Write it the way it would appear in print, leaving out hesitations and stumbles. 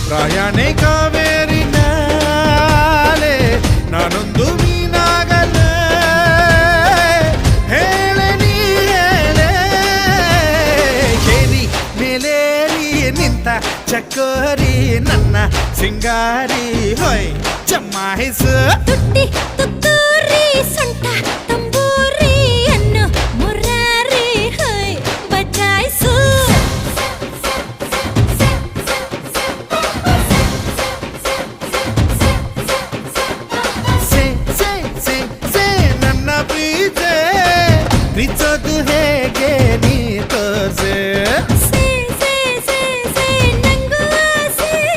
ಪ್ರಾಯಣೆ ಕಾವೇರಿ ನಾಲೆ ನಾನೊಂದು ಮೀನಾಗಲೇ ಹೇಳೆ ನೀ ಹೇಳೆ ಕೇರಿ ಮೇಲೇರಿ ನಿಂತ ಚಕೋರಿ ನನ್ನ ಸಿಂಗಾರಿ ಹೊಯ್ ಚಮ್ಮಾಹಿಸು ತುಟ್ಟಿ ತುತ್ತೂರಿ ಸೊಂಟ